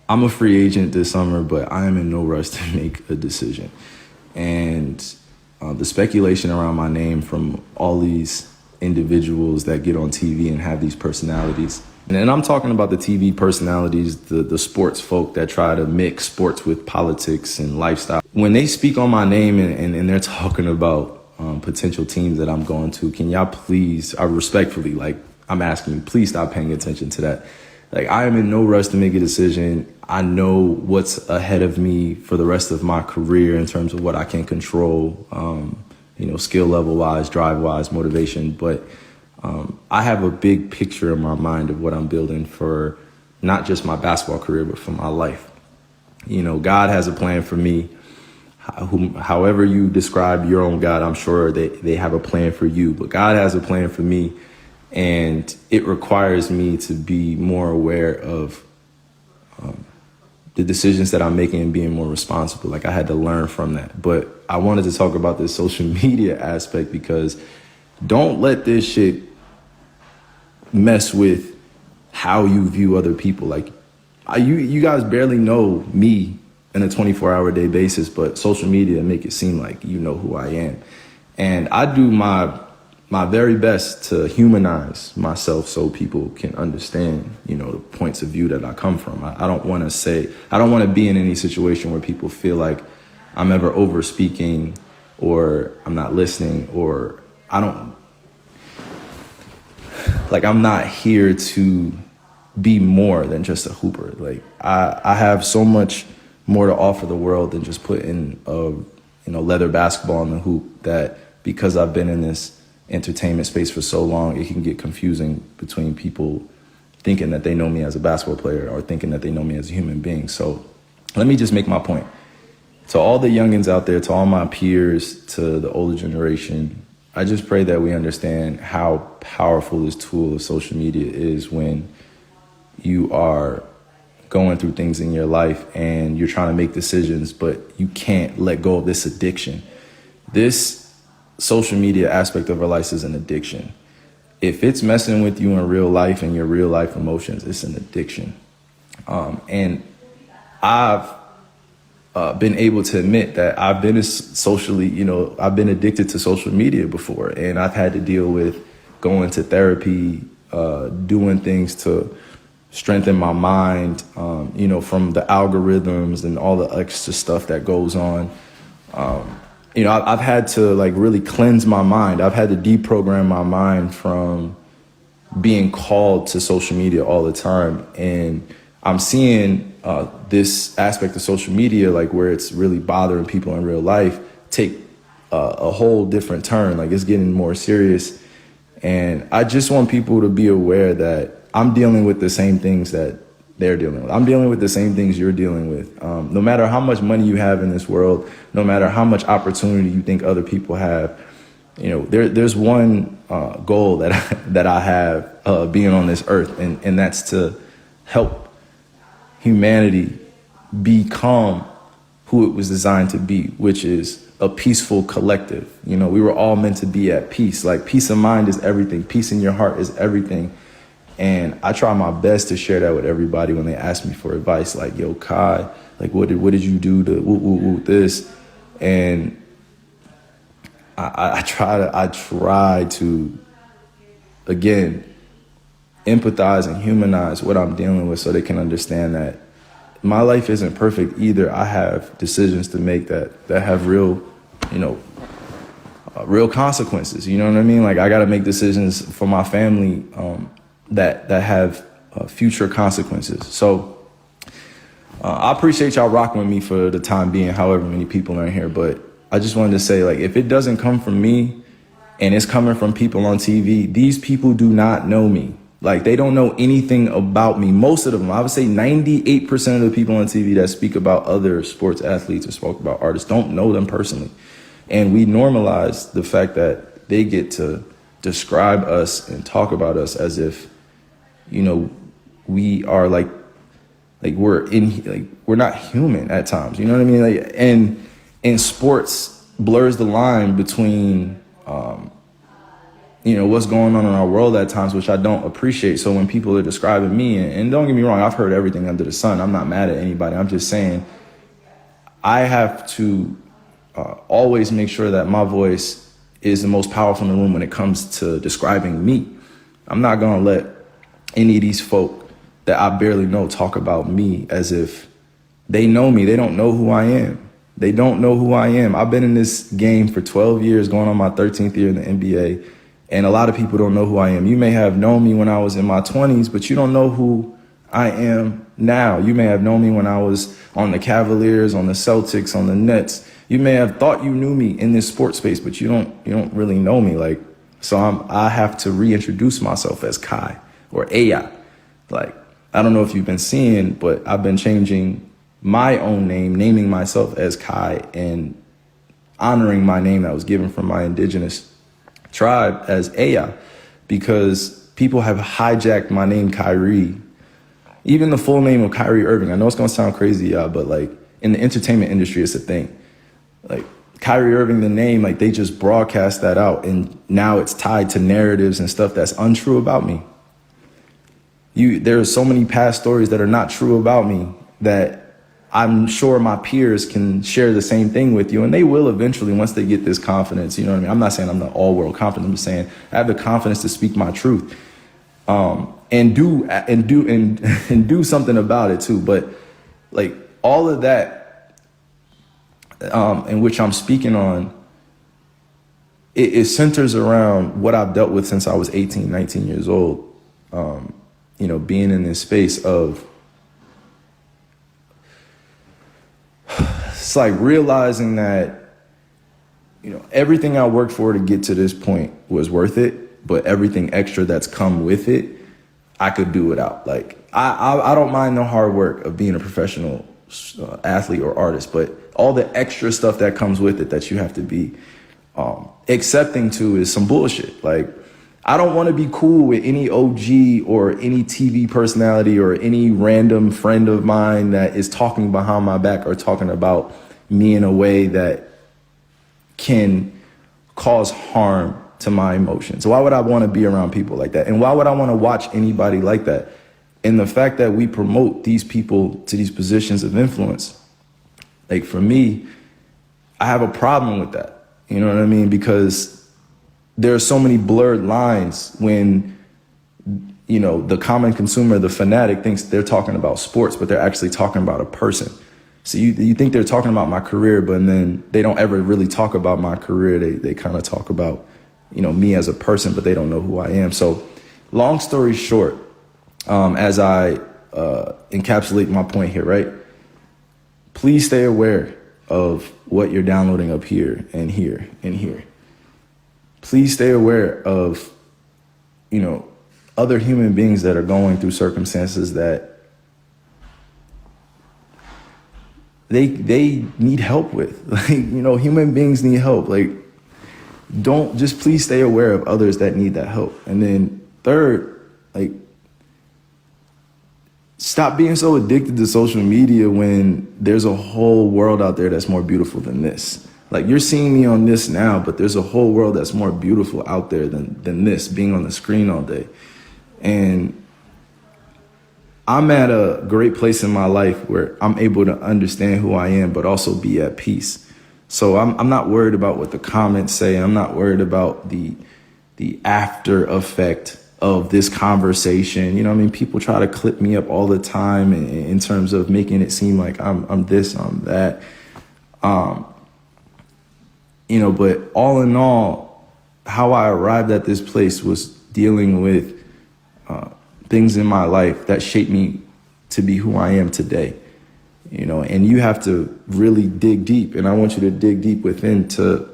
I'm a free agent this summer, but I am in no rush to make a decision. And the speculation around my name from all these individuals that get on TV and have these personalities. And I'm talking about the TV personalities, the sports folk that try to mix sports with politics and lifestyle. When they speak on my name and they're talking about potential teams that I'm going to, can y'all please, I respectfully, like, I'm asking you, please stop paying attention to that. Like, I am in no rush to make a decision. I know what's ahead of me for the rest of my career in terms of what I can control, skill level wise, drive wise, motivation. But I have a big picture in my mind of what I'm building for not just my basketball career, but for my life. God has a plan for me. However you describe your own God, I'm sure they have a plan for you. But God has a plan for me. And it requires me to be more aware of the decisions that I'm making and being more responsible. Like, I had to learn from that. But I wanted to talk about this social media aspect because don't let this shit mess with how you view other people. Like, you guys barely know me on a 24-hour day basis, but social media make it seem like you know who I am. And I do my very best to humanize myself so people can understand, the points of view that I come from. I don't want to be in any situation where people feel like I'm ever over speaking or I'm not listening or I'm not here to be more than just a hooper. Like, I have so much more to offer the world than just putting leather basketball in the hoop, that because I've been in this entertainment space for so long, it can get confusing between people thinking that they know me as a basketball player or thinking that they know me as a human being. So let me just make my point. To all the youngins out there, to all my peers, to the older generation, I just pray that we understand how powerful this tool of social media is when you are going through things in your life and you're trying to make decisions, but you can't let go of this addiction. This social media aspect of our life is an addiction. If it's messing with you in real life and your real life emotions, it's an addiction. And I've been able to admit that I've been I've been addicted to social media before, and I've had to deal with going to therapy, doing things to strengthen my mind, from the algorithms and all the extra stuff that goes on. I've had to really cleanse my mind. I've had to deprogram my mind from being called to social media all the time. And I'm seeing this aspect of social media, where it's really bothering people in real life, take a whole different turn. It's getting more serious. And I just want people to be aware that I'm dealing with the same things that they're dealing with. I'm dealing with the same things you're dealing with. No matter how much money you have in this world, no matter how much opportunity you think other people have, there's one goal that I have being on this earth, and that's to help humanity become who it was designed to be, which is a peaceful collective. We were all meant to be at peace. Peace of mind is everything. Peace in your heart is everything. And I try my best to share that with everybody when they ask me for advice. Yo, Kai, what did you do to this? And I try to again empathize and humanize what I'm dealing with so they can understand that my life isn't perfect either. I have decisions to make that have real, real consequences. You know what I mean? I got to make decisions for my family that have future consequences. So I appreciate y'all rocking with me for the time being, however many people are in here. But I just wanted to say, if it doesn't come from me and it's coming from people on TV, these people do not know me. They don't know anything about me. Most of them, I would say 98% of the people on TV that speak about other sports athletes or spoke about artists don't know them personally. And we normalize the fact that they get to describe us and talk about us as if, we are we're not human at times. You know what I mean? And sports blurs the line between, what's going on in our world at times, which I don't appreciate. So when people are describing me, and don't get me wrong, I've heard everything under the sun. I'm not mad at anybody. I'm just saying I have to always make sure that my voice is the most powerful in the room when it comes to describing me. I'm not going to let any of these folk that I barely know talk about me as if they know me. They don't know who I am. They don't know who I am. I've been in this game for 12 years, going on my 13th year in the NBA, and a lot of people don't know who I am. You may have known me when I was in my 20s, but you don't know who I am now. You may have known me when I was on the Cavaliers, on the Celtics, on the Nets. You may have thought you knew me in this sports space, but you don't really know me. Like, so I have to reintroduce myself as Kai or AI. Like, I don't know if you've been seeing, but I've been changing my own name, naming myself as Kai and honoring my name that was given from my indigenous tribe as AI, because people have hijacked my name, Kyrie. Even the full name of Kyrie Irving. I know it's going to sound crazy, y'all, but like in the entertainment industry, it's a thing. Like Kyrie Irving, the name, like they just broadcast that out, and now it's tied to narratives and stuff that's untrue about me. There are so many past stories that are not true about me that I'm sure my peers can share the same thing with you, and they will eventually once they get this confidence. You know what I mean? I'm not saying I'm the all-world confident. I'm just saying I have the confidence to speak my truth, and do something about it too. But like all of that, in which I'm speaking on, it centers around what I've dealt with since I was 18, 19 years old. Being in this space of, it's like realizing that, everything I worked for to get to this point was worth it, but everything extra that's come with it, I could do without. Like, I don't mind the hard work of being a professional athlete or artist, but all the extra stuff that comes with it that you have to be accepting to is some bullshit. Like, I don't want to be cool with any OG or any TV personality or any random friend of mine that is talking behind my back or talking about me in a way that can cause harm to my emotions. So why would I want to be around people like that? And why would I want to watch anybody like that? And the fact that we promote these people to these positions of influence, like for me, I have a problem with that. You know what I mean? Because there are so many blurred lines when, the common consumer, the fanatic, thinks they're talking about sports, but they're actually talking about a person. So you think they're talking about my career, but then they don't ever really talk about my career. They kind of talk about, me as a person, but they don't know who I am. So long story short, as I encapsulate my point here, right? Please stay aware of what you're downloading up here and here and here. Please stay aware of, other human beings that are going through circumstances that they need help with. Like, human beings need help. Like, please stay aware of others that need that help. And then third, like, stop being so addicted to social media when there's a whole world out there that's more beautiful than this. Like, you're seeing me on this now, but there's a whole world that's more beautiful out there than this, being on the screen all day. And I'm at a great place in my life where I'm able to understand who I am, but also be at peace. So I'm not worried about what the comments say. I'm not worried about the after effect of this conversation. You know what I mean? People try to clip me up all the time in terms of making it seem like I'm this, I'm that. But all in all, how I arrived at this place was dealing with things in my life that shaped me to be who I am today. And you have to really dig deep. And I want you to dig deep within to,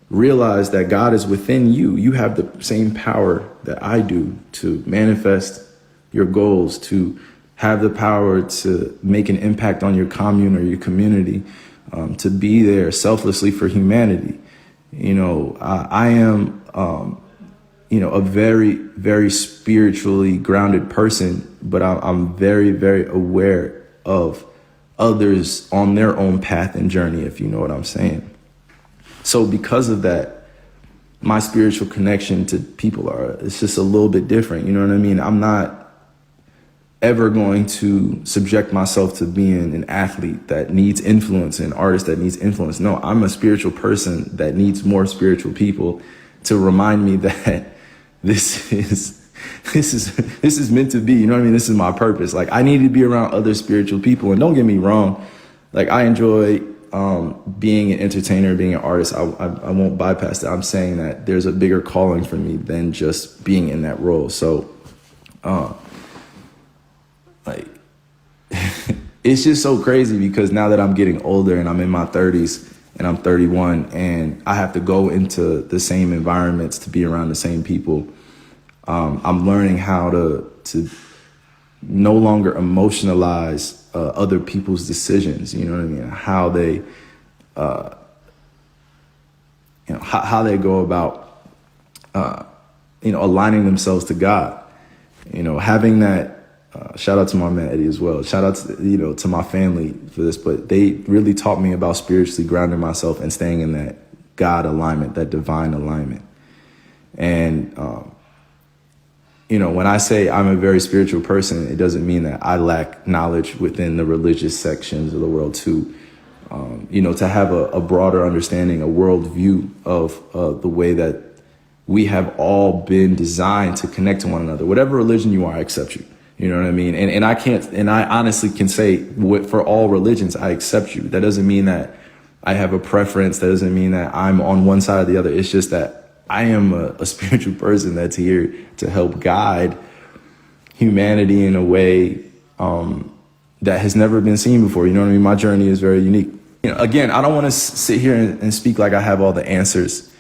realize that God is within you. You have the same power that I do to manifest your goals, to have the power to make an impact on your commune or your community. To be there selflessly for humanity. I am, a very, very spiritually grounded person, but I'm very, very aware of others on their own path and journey, if you know what I'm saying. So because of that, my spiritual connection to people are. It's just a little bit different. You know what I mean? I'm not ever going to subject myself to being an athlete that needs influence, an artist that needs influence. No, I'm a spiritual person that needs more spiritual people to remind me that this is meant to be. You know what I mean? This is my purpose. Like, I need to be around other spiritual people. And don't get me wrong, like, I enjoy being an entertainer, being an artist. I won't bypass that. I'm saying that there's a bigger calling for me than just being in that role. So like, it's just so crazy because now that I'm getting older and I'm in my 30s and I'm 31 and I have to go into the same environments to be around the same people, I'm learning how to no longer emotionalize other people's decisions. You know what I mean? How they, how they go about, aligning themselves to God. Having that. Shout out to my man Eddie as well. Shout out to to my family for this, but they really taught me about spiritually grounding myself and staying in that God alignment, that divine alignment. And when I say I'm a very spiritual person, it doesn't mean that I lack knowledge within the religious sections of the world too. To have a broader understanding, a worldview of the way that we have all been designed to connect to one another. Whatever religion you are, I accept you. You know what I mean? And I honestly can say for all religions, I accept you. That doesn't mean that I have a preference. That doesn't mean that I'm on one side or the other. It's just that I am a spiritual person that's here to help guide humanity in a way that has never been seen before. You know what I mean? My journey is very unique. Again, I don't want to sit here and speak like I have all the answers.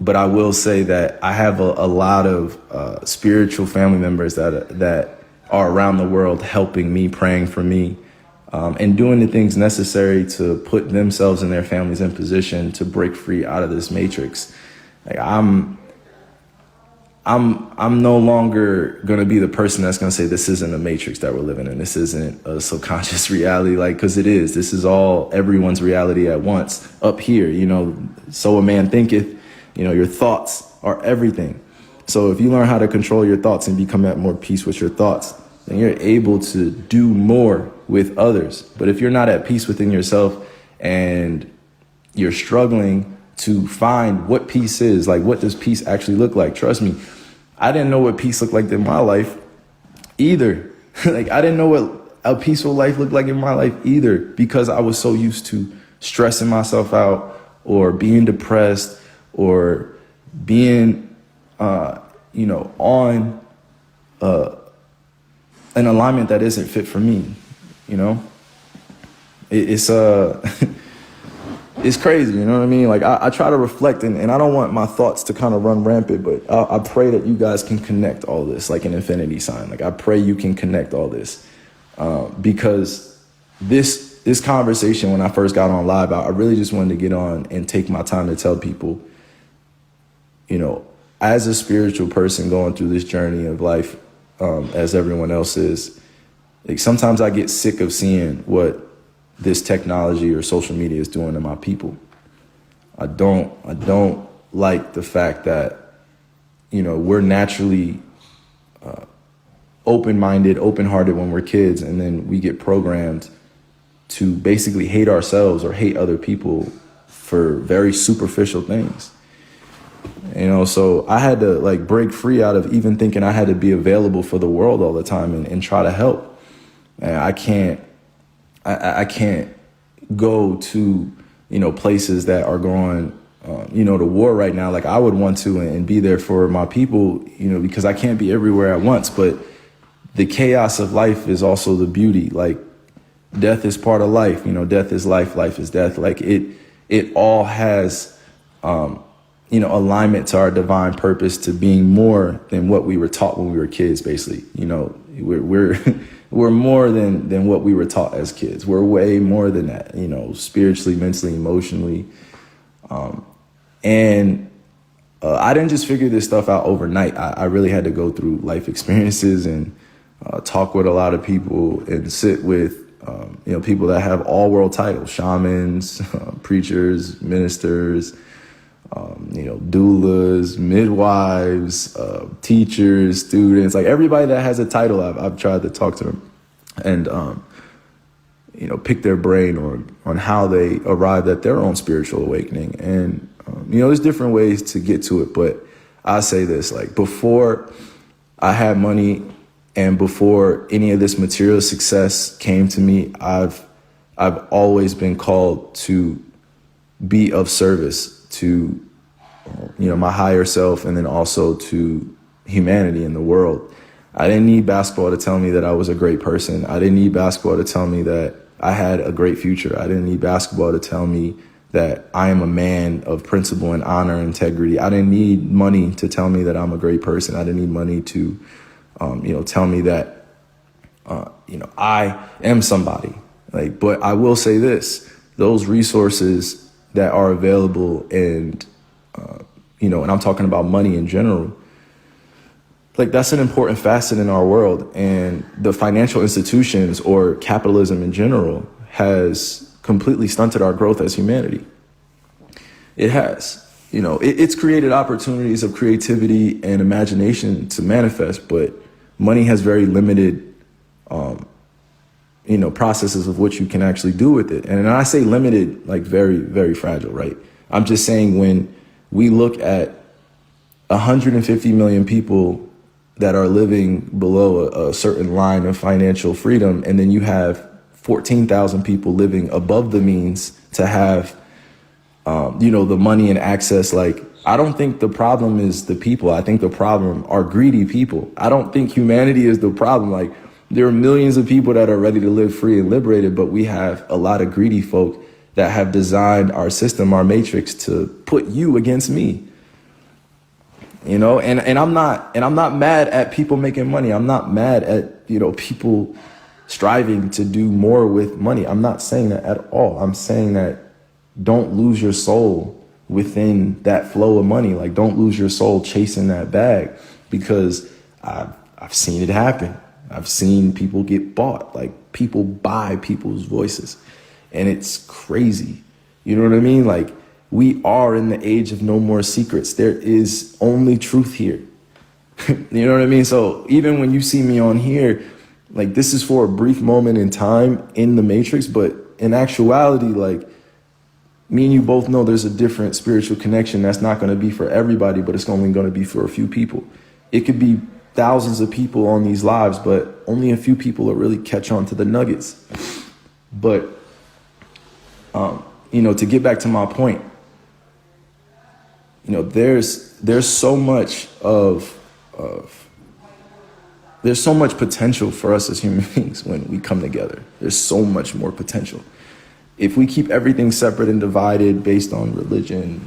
But I will say that I have a lot of spiritual family members that are around the world helping me, praying for me, and doing the things necessary to put themselves and their families in position to break free out of this matrix. Like, I'm no longer gonna be the person that's gonna say this isn't a matrix that we're living in. This isn't a subconscious reality, because it is. This is all everyone's reality at once up here. So a man thinketh. Your thoughts are everything. So if you learn how to control your thoughts and become at more peace with your thoughts, then you're able to do more with others. But if you're not at peace within yourself and you're struggling to find what peace is, like, what does peace actually look like? Trust me, I didn't know what peace looked like in my life either. Like, I didn't know what a peaceful life looked like in my life either, because I was so used to stressing myself out or being depressed or being, on an alignment that isn't fit for me. It's it's crazy. You know what I mean? Like, I try to reflect, and I don't want my thoughts to kind of run rampant, but I pray that you guys can connect all this like an infinity sign. Like, I pray you can connect all this, because this conversation, when I first got on live, I really just wanted to get on and take my time to tell people, as a spiritual person going through this journey of life, as everyone else is, like, sometimes I get sick of seeing what this technology or social media is doing to my people. I don't like the fact that, we're naturally open-minded, open-hearted when we're kids, and then we get programmed to basically hate ourselves or hate other people for very superficial things. So I had to break free out of even thinking I had to be available for the world all the time and try to help. And I can't go to, places that are going, to war right now. Like, I would want to and be there for my people, because I can't be everywhere at once. But the chaos of life is also the beauty. Like, death is part of life. Death is life. Life is death. Like, it all has, alignment to our divine purpose, to being more than what we were taught when we were kids, basically. We're more than what we were taught as kids. We're way more than that, spiritually, mentally, emotionally. And I didn't just figure this stuff out overnight. I really had to go through life experiences and talk with a lot of people and sit with, people that have all world titles, shamans, preachers, ministers, doulas, midwives, teachers, students, like everybody that has a title, I've tried to talk to them and, pick their brain on how they arrived at their own spiritual awakening. And, there's different ways to get to it, but I say this, like before I had money and before any of this material success came to me, I've always been called to be of service to, my higher self and then also to humanity in the world. I didn't need basketball to tell me that I was a great person. I didn't need basketball to tell me that I had a great future. I didn't need basketball to tell me that I am a man of principle and honor and integrity. I didn't need money to tell me that I'm a great person. I didn't need money to, tell me that, I am somebody. But I will say this, those resources that are available and, and I'm talking about money in general, like that's an important facet in our world. And the financial institutions or capitalism in general has completely stunted our growth as humanity. It has, it's created opportunities of creativity and imagination to manifest, but money has very limited, processes of what you can actually do with it. And I say limited, like very, very fragile, right? I'm just saying when we look at 150 million people that are living below a certain line of financial freedom, and then you have 14,000 people living above the means to have, the money and access. Like, I don't think the problem is the people. I think the problem are greedy people. I don't think humanity is the problem. Like, there are millions of people that are ready to live free and liberated, but we have a lot of greedy folk that have designed our system, our matrix, to put you against me. And I'm not mad at people making money. I'm not mad at, people striving to do more with money. I'm not saying that at all. I'm saying that don't lose your soul within that flow of money. Like, don't lose your soul chasing that bag, because I've seen it happen. I've seen people get bought. Like, people buy people's voices, and it's crazy. You know what I mean? Like, we are in the age of no more secrets. There is only truth here. You know what I mean? So even when you see me on here, like, this is for a brief moment in time in the matrix, but in actuality, like, me and you both know there's a different spiritual connection that's not going to be for everybody, but it's only going to be for a few people. It could be thousands of people on these lives, but only a few people will really catch on to the nuggets. But, to get back to my point, there's so much there's so much potential for us as human beings when we come together. There's so much more potential. If we keep everything separate and divided based on religion,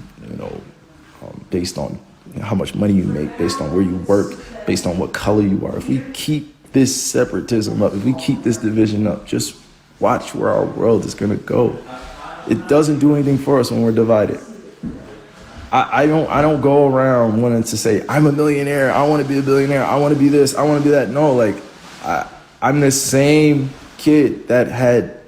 based on how much money you make, based on where you work, based on what color you are, if we keep this separatism up, if we keep this division up, just watch where our world is going to go. It doesn't do anything for us when we're divided. I don't go around wanting to say, I'm a millionaire, I want to be a billionaire, I want to be this, I want to be that. No, like, I'm the same kid that had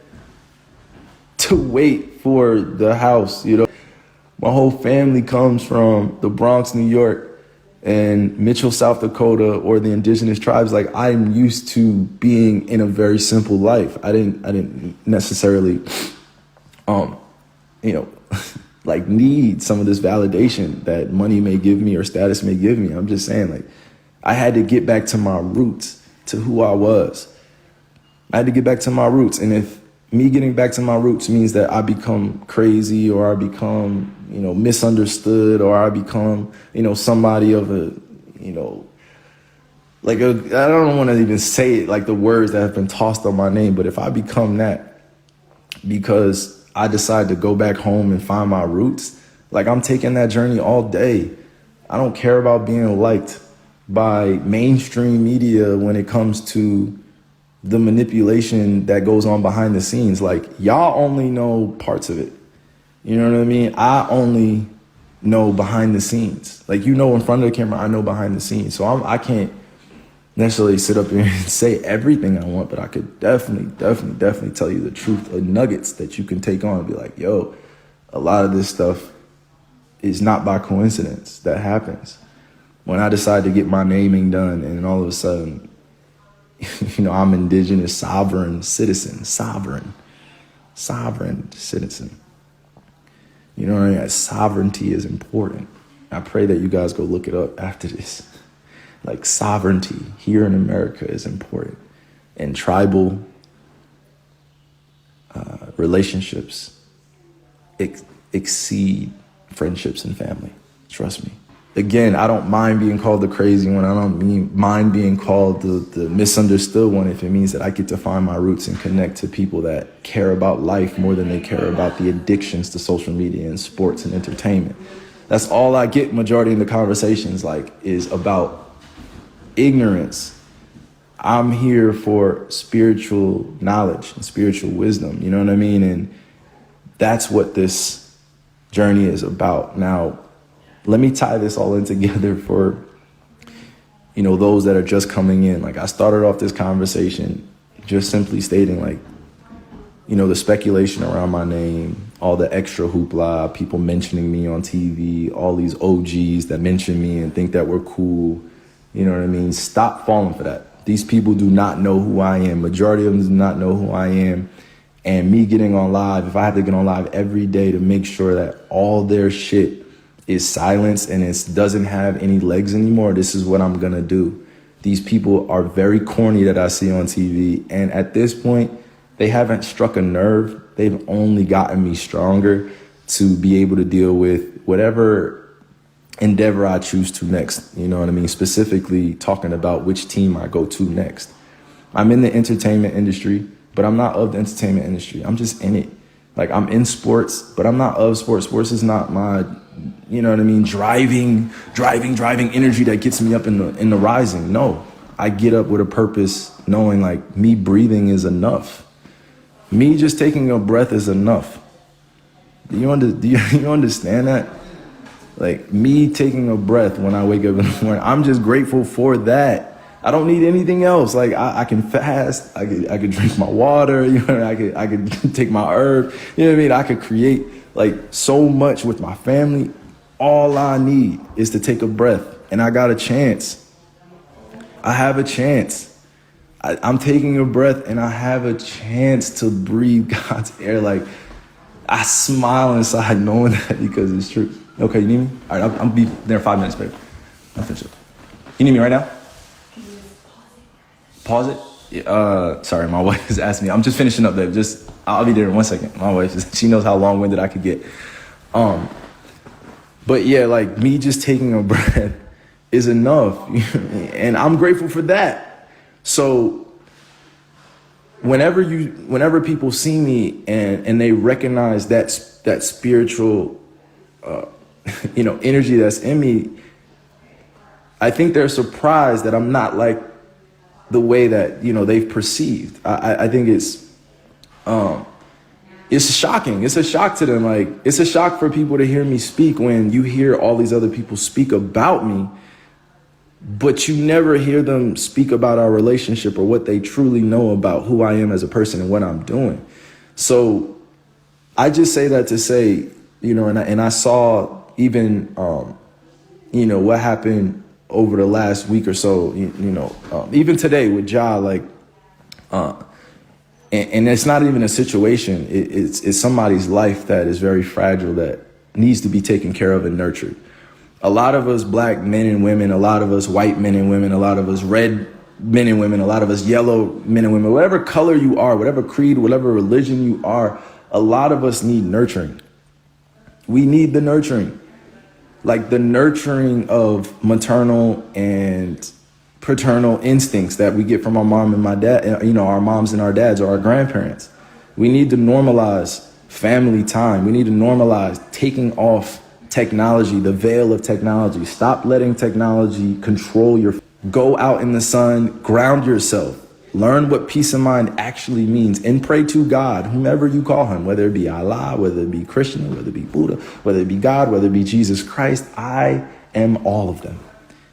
to wait for the house, My whole family comes from the Bronx, New York, and Mitchell, South Dakota, or the indigenous tribes. Like, I'm used to being in a very simple life. I didn't necessarily, like, need some of this validation that money may give me or status may give me. I'm just saying, like, I had to get back to my roots, to who I was. I had to get back to my roots. And if me getting back to my roots means that I become crazy, or I become, misunderstood, or I become, somebody of a, I don't want to even say it, like the words that have been tossed on my name, but if I become that because I decide to go back home and find my roots, like, I'm taking that journey all day. I don't care about being liked by mainstream media when it comes to the manipulation that goes on behind the scenes. Like, y'all only know parts of it. You know what I mean? I only know behind the scenes. Like, in front of the camera, I know behind the scenes. So I can't necessarily sit up here and say everything I want, but I could definitely tell you the truth, nuggets that you can take on and be like, yo, a lot of this stuff is not by coincidence. That happens. When I decided to get my naming done, and all of a sudden, I'm indigenous sovereign citizen. You know what I mean? Sovereignty is important. I pray that you guys go look it up after this. Like, sovereignty here in America is important. And tribal relationships exceed friendships and family. Trust me. Again, I don't mind being called the crazy one. I don't mind being called the misunderstood one if it means that I get to find my roots and connect to people that care about life more than they care about the addictions to social media and sports and entertainment. That's all I get majority of the conversations is about ignorance. I'm here for spiritual knowledge and spiritual wisdom. You know what I mean? And that's what this journey is about. Now, let me tie this all in together for, those that are just coming in. I started off this conversation just simply stating the speculation around my name, all the extra hoopla, people mentioning me on TV, all these OGs that mention me and think that we're cool. You know what I mean? Stop falling for that. These people do not know who I am. Majority of them do not know who I am. And me getting on live, if I have to get on live every day to make sure that all their shit is silenced and it doesn't have any legs anymore, this is what I'm gonna do. These people are very corny that I see on TV. And at this point, they haven't struck a nerve. They've only gotten me stronger to be able to deal with whatever endeavor I choose to next. You know what I mean? Specifically talking about which team I go to next. I'm in the entertainment industry, but I'm not of the entertainment industry. I'm just in it. I'm in sports, but I'm not of sports. Sports is not my, driving energy that gets me up in the rising. No, I get up with a purpose, knowing me breathing is enough. Me just taking a breath is enough. Do you understand that? Me taking a breath when I wake up in the morning, I'm just grateful for that. I don't need anything else. I can fast. I could drink my water. I could take my herb. You know what I mean? I could create so much with my family. All I need is to take a breath, and I got a chance. I have a chance. I'm taking a breath, and I have a chance to breathe God's air. I smile inside knowing that because it's true. Okay, you need me? All right, I'll be there in 5 minutes, babe. I'll finish it. You need me right now? Pause it? Yeah, sorry, my wife is asking me. I'm just finishing up, babe. I'll be there in 1 second. My wife, she knows how long-winded I could get. But yeah, me just taking a breath is enough. And I'm grateful for that. So whenever people see me and they recognize that spiritual, energy that's in me, I think they're surprised that I'm not the way that, they've perceived. I think it's shocking. It's a shock to them. It's a shock for people to hear me speak when you hear all these other people speak about me, but you never hear them speak about our relationship or what they truly know about who I am as a person and what I'm doing. So I just say that to say, and I saw even, what happened over the last week or so, even today with Ja, and it's not even a situation. It's somebody's life that is very fragile that needs to be taken care of and nurtured. A lot of us black men and women, a lot of us white men and women, a lot of us red men and women, a lot of us yellow men and women, whatever color you are, whatever creed, whatever religion you are, a lot of us need nurturing. We need the nurturing. The nurturing of maternal and paternal instincts that we get from our mom and my dad, our moms and our dads or our grandparents. We need to normalize family time. We need to normalize taking off technology, the veil of technology. Stop letting technology control your. Go out in the sun, ground yourself. Learn what peace of mind actually means and pray to God, whomever you call him, whether it be Allah, whether it be Krishna, whether it be Buddha, whether it be God, whether it be Jesus Christ. I am all of them.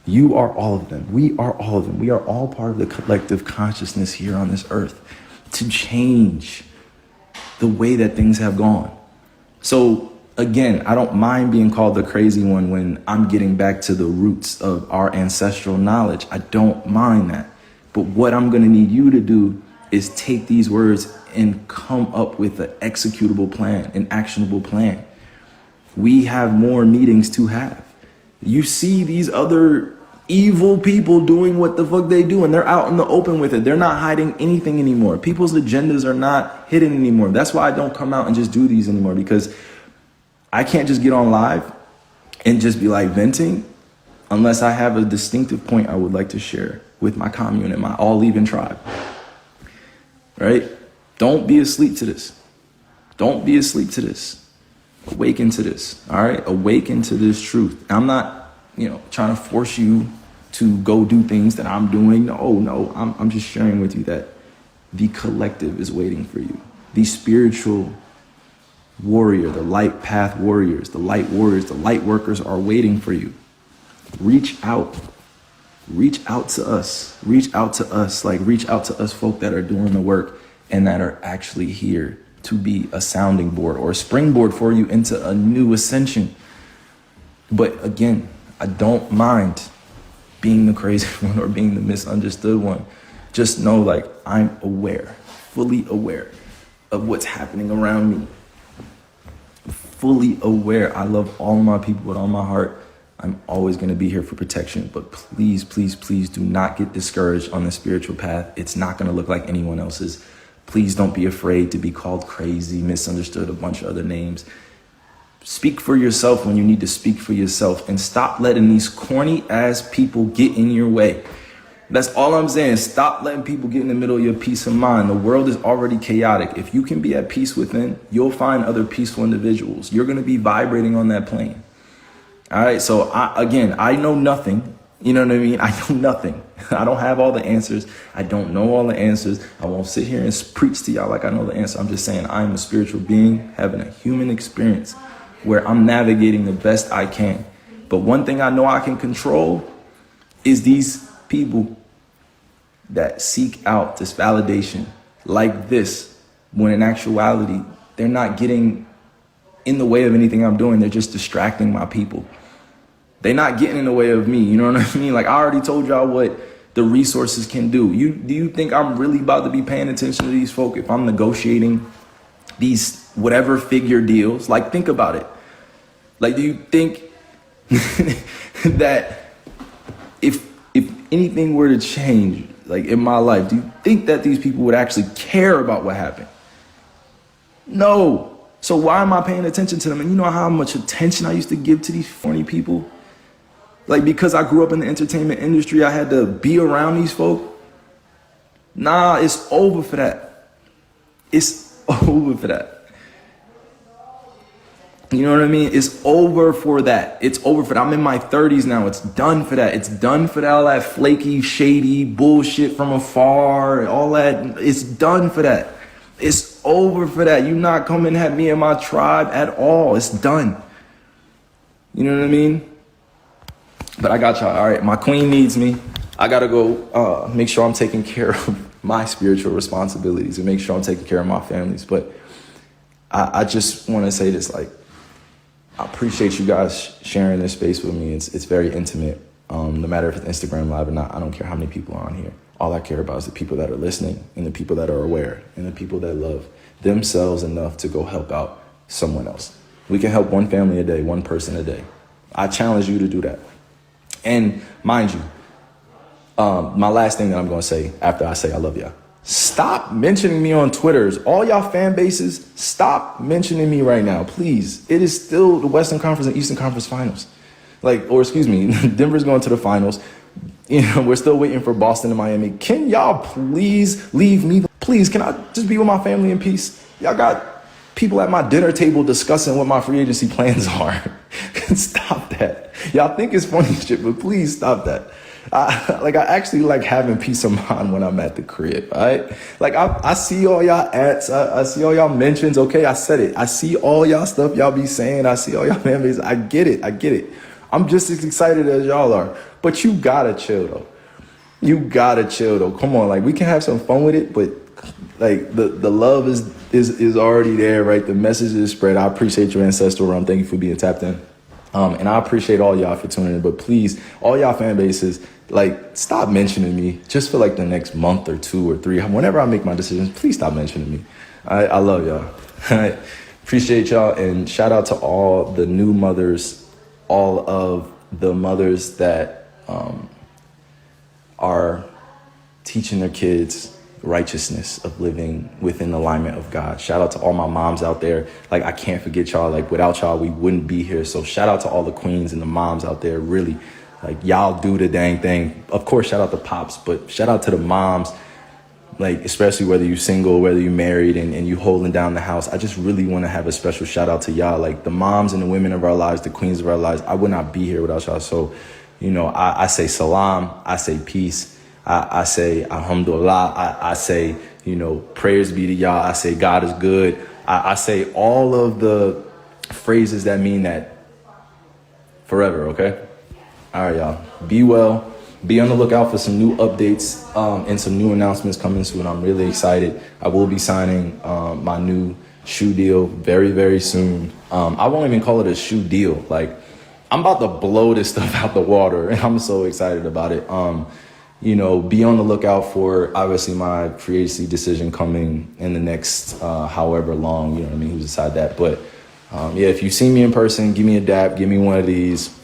You are all of them. We are all of them. We are all part of the collective consciousness here on this earth to change the way that things have gone. So Again, I don't mind being called the crazy one when I'm getting back to the roots of our ancestral knowledge. I don't mind that. But what I'm going to need you to do is take these words and come up with an executable plan, an actionable plan. We have more meetings to have. You see these other evil people doing what the fuck they do, and they're out in the open with it. They're not hiding anything anymore. People's agendas are not hidden anymore. That's why I don't come out and just do these anymore, because I can't just get on live and just be like venting unless I have a distinctive point I would like to share with my commune and my all leaving tribe. Right? Don't be asleep to this. Don't be asleep to this. Awaken to this. All right? Awaken to this truth. I'm not, trying to force you to go do things that I'm doing. No, I'm just sharing with you that the collective is waiting for you. The spiritual warrior, the light path warriors, the light workers are waiting for you. Reach out to us, reach out to us folk that are doing the work and that are actually here to be a sounding board or a springboard for you into a new ascension. But again, I don't mind being the crazy one or being the misunderstood one. Just know, I'm aware, fully aware of what's happening around me. Fully aware. I love all my people with all my heart. I'm always going to be here for protection, but please, please, please do not get discouraged on the spiritual path. It's not going to look like anyone else's. Please don't be afraid to be called crazy, misunderstood, a bunch of other names. Speak for yourself when you need to speak for yourself, and stop letting these corny ass people get in your way. That's all I'm saying. Stop letting people get in the middle of your peace of mind. The world is already chaotic. If you can be at peace within, you'll find other peaceful individuals. You're going to be vibrating on that plane. All right. So I know nothing. You know what I mean? I know nothing. I don't have all the answers. I don't know all the answers. I won't sit here and preach to y'all like I know the answer. I'm just saying I'm a spiritual being having a human experience where I'm navigating the best I can. But one thing I know I can control is these people that seek out this validation like this, when in actuality, they're not getting in the way of anything I'm doing. They're just distracting my people. They're not getting in the way of me. You know what I mean? I already told y'all what the resources can do. Do you think I'm really about to be paying attention to these folk if I'm negotiating these whatever figure deals? Think about it. Do you think that if anything were to change, in my life, do you think that these people would actually care about what happened? No. So why am I paying attention to them? And you know how much attention I used to give to these funny people? Because I grew up in the entertainment industry, I had to be around these folk. Nah, it's over for that. It's over for that. You know what I mean? It's over for that. It's over for that. I'm in my 30s now. It's done for that. It's done for all that flaky, shady bullshit from afar, all that. It's done for that. It's over for that. You not coming at me and my tribe at all. It's done. You know what I mean? But I got y'all. All right, my queen needs me. I got to go make sure I'm taking care of my spiritual responsibilities and make sure I'm taking care of my families. But I just want to say this, I appreciate you guys sharing this space with me. It's very intimate. No matter if it's Instagram Live or not, I don't care how many people are on here. All I care about is the people that are listening and the people that are aware and the people that love themselves enough to go help out someone else. We can help one family a day, one person a day. I challenge you to do that. And mind you, my last thing that I'm going to say after I say I love y'all, stop mentioning me on Twitter. All y'all fan bases, stop mentioning me right now, please. It is still the Western Conference and Eastern Conference finals. Denver's going to the finals. We're still waiting for Boston and Miami. Can y'all please leave me? Please, can I just be with my family in peace? Y'all got people at my dinner table discussing what my free agency plans are. Stop that. Y'all think it's funny shit, but please stop that. I actually like having peace of mind when I'm at the crib, all right? I see all y'all ads, I see all y'all mentions. Okay, I said it. I see all y'all stuff y'all be saying. I see all y'all memories. I get it. I'm just as excited as y'all are. But you gotta chill though. Come on, we can have some fun with it, but like the love is already there, right? The message is spread. I appreciate your ancestral realm. Thank you for being tapped in. And I appreciate all y'all for tuning in. But please, all y'all fan bases, like, stop mentioning me just for like the next month or 2 or 3. Whenever I make my decisions, please stop mentioning me. I love y'all. I appreciate y'all. And shout out to all the new mothers, all of the mothers that are teaching their kids righteousness of living within alignment of God. Shout out to all my moms out there. Like, I can't forget y'all. Like, without y'all, we wouldn't be here. So shout out to all the queens and the moms out there. Really, like, y'all do the dang thing. Of course, shout out to pops, but shout out to the moms. Like, especially whether you're single, whether you're married and you holding down the house. I just really want to have a special shout out to y'all. Like, the moms and the women of our lives, the queens of our lives. I would not be here without y'all. So, you know, I say salam. I say peace. I say alhamdulillah. I say, you know, prayers be to y'all. I say God is good. I say all of the phrases that mean that forever, okay? All right, y'all. Be well. Be on the lookout for some new updates and some new announcements coming soon. I'm really excited. I will be signing my new shoe deal very, very soon. I won't even call it a shoe deal. Like, I'm about to blow this stuff out the water, and I'm so excited about it. You know, be on the lookout for, obviously, my free agency decision coming in the next however long, you know what I mean, who's decide that. But, yeah, if you see me in person, give me a dap, give me one of these,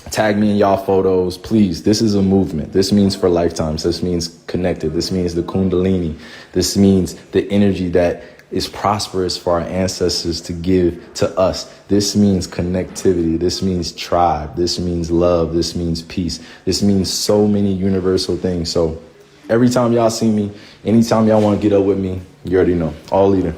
tag me in y'all photos, please. This is a movement. This means for lifetimes. This means connected. This means the kundalini. This means the energy that is prosperous for our ancestors to give to us. This means connectivity. This means tribe. This means love. This means peace. This means so many universal things. So every time y'all see me, anytime y'all want to get up with me, you already know. All leader.